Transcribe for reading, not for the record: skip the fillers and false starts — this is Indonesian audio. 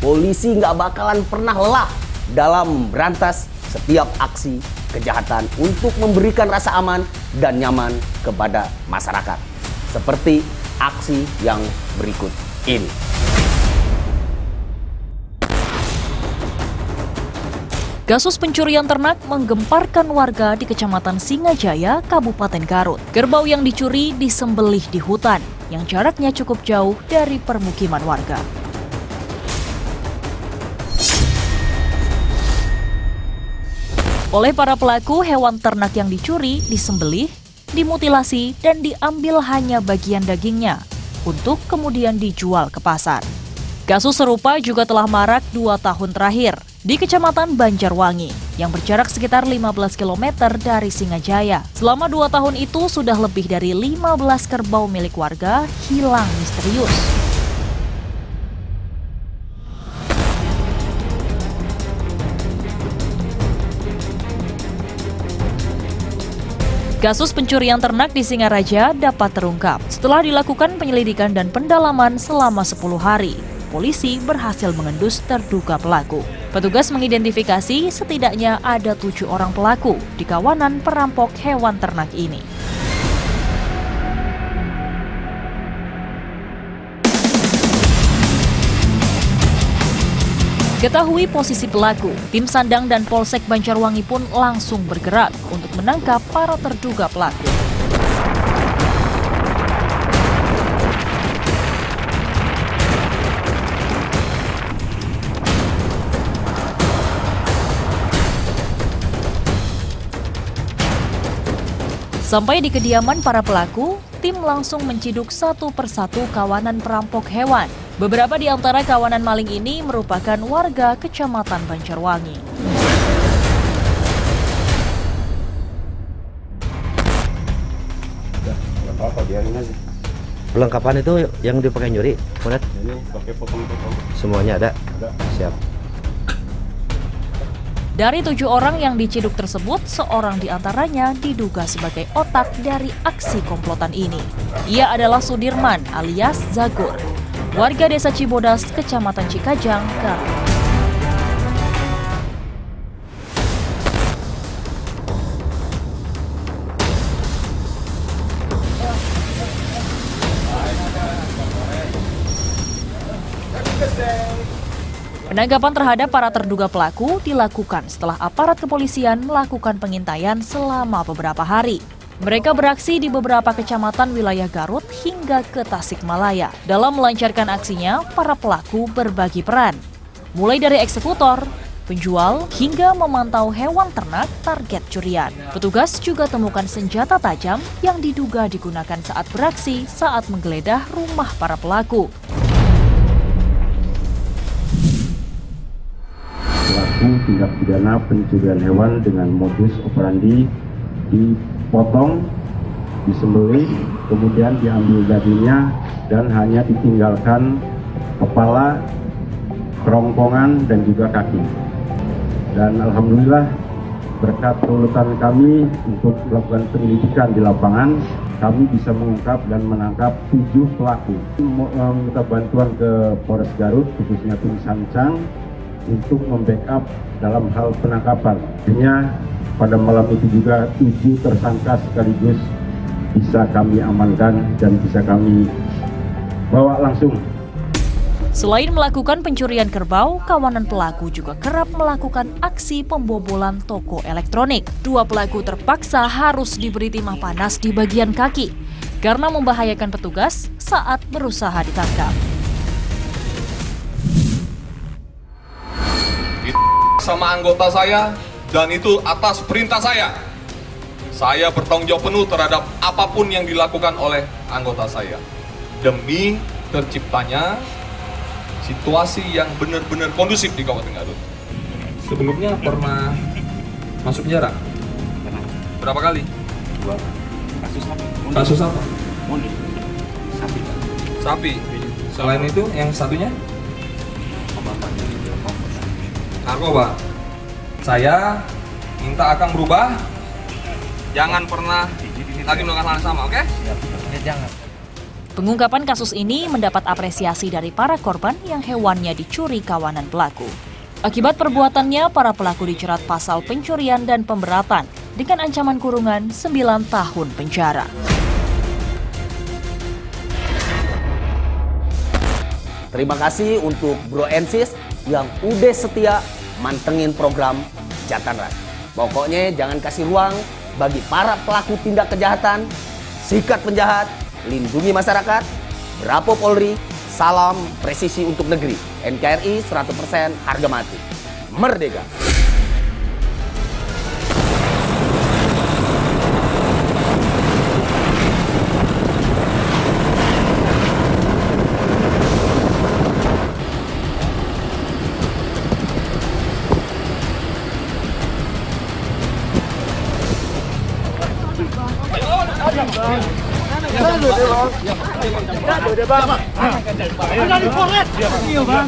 polisi nggak bakalan pernah lelah dalam berantas setiap aksi kejahatan untuk memberikan rasa aman dan nyaman kepada masyarakat. Seperti aksi yang berikut ini. Kasus pencurian ternak menggemparkan warga di Kecamatan Singajaya, Kabupaten Garut. Kerbau yang dicuri disembelih di hutan yang jaraknya cukup jauh dari permukiman warga. Oleh para pelaku, hewan ternak yang dicuri disembelih, dimutilasi, dan diambil hanya bagian dagingnya untuk kemudian dijual ke pasar. Kasus serupa juga telah marak 2 tahun terakhir di Kecamatan Banjarwangi yang berjarak sekitar 15 km dari Singajaya. Selama 2 tahun itu sudah lebih dari 15 kerbau milik warga hilang misterius. Kasus pencurian ternak di Singaraja dapat terungkap setelah dilakukan penyelidikan dan pendalaman selama 10 hari. Polisi berhasil mengendus terduga pelaku. Petugas mengidentifikasi setidaknya ada 7 orang pelaku di kawanan perampok hewan ternak ini. Ketahui posisi pelaku, tim Sandang dan Polsek Banjarwangi pun langsung bergerak untuk menangkap para terduga pelaku. Sampai di kediaman para pelaku, tim langsung menciduk satu persatu kawanan perampok hewan. Beberapa di antara kawanan maling ini merupakan warga Kecamatan Banjarwangi. Perlengkapan itu yang dipakai nyuri, Monet? Ini pakai potong-potong. Semuanya ada? Siap. Dari 7 orang yang diciduk tersebut, seorang di antaranya diduga sebagai otak dari aksi komplotan ini. Ia adalah Sudirman alias Zagur, warga desa Cibodas, Kecamatan Cikajang, Garut. Penangkapan terhadap para terduga pelaku dilakukan setelah aparat kepolisian melakukan pengintaian selama beberapa hari. Mereka beraksi di beberapa kecamatan wilayah Garut hingga ke Tasikmalaya. Dalam melancarkan aksinya, para pelaku berbagi peran, mulai dari eksekutor, penjual, hingga memantau hewan ternak target curian. Petugas juga temukan senjata tajam yang diduga digunakan saat beraksi saat menggeledah rumah para pelaku. Tindak pidana pencurian hewan dengan modus operandi dipotong, disembelih, kemudian diambil dagingnya dan hanya ditinggalkan kepala, kerongkongan dan juga kaki. Dan alhamdulillah berkat keuletan kami untuk melakukan penyelidikan di lapangan, kami bisa mengungkap dan menangkap 7 pelaku. Meminta bantuan ke Polres Garut, khususnya tim Sancang, untuk membackup dalam hal penangkapan. Akhirnya pada malam itu juga 7 tersangka sekaligus bisa kami amankan dan bisa kami bawa langsung. Selain melakukan pencurian kerbau, kawanan pelaku juga kerap melakukan aksi pembobolan toko elektronik. 2 pelaku terpaksa harus diberi timah panas di bagian kaki karena membahayakan petugas saat berusaha ditangkap. Sama anggota saya, dan itu atas perintah saya. Saya bertanggung jawab penuh terhadap apapun yang dilakukan oleh anggota saya demi terciptanya situasi yang benar-benar kondusif di Kabupaten Garut. Sebelumnya pernah masuk penjara? Berapa kali? 2. Kasus apa? Sapi. Sapi. Selain itu, yang satunya? Narkoba. Saya minta Akang berubah, jangan pernah lagi melakukan hal yang sama, oke? Jangan. Pengungkapan kasus ini mendapat apresiasi dari para korban yang hewannya dicuri kawanan pelaku. Akibat perbuatannya, para pelaku dijerat pasal pencurian dan pemberatan dengan ancaman kurungan 9 tahun penjara. Terima kasih untuk Bro Ensis yang udah setia mantengin program Jatanras. Pokoknya jangan kasih ruang bagi para pelaku tindak kejahatan, sikat penjahat, lindungi masyarakat. Bravo Polri, salam presisi untuk negeri. NKRI 100% harga mati. Merdeka! Iya bang.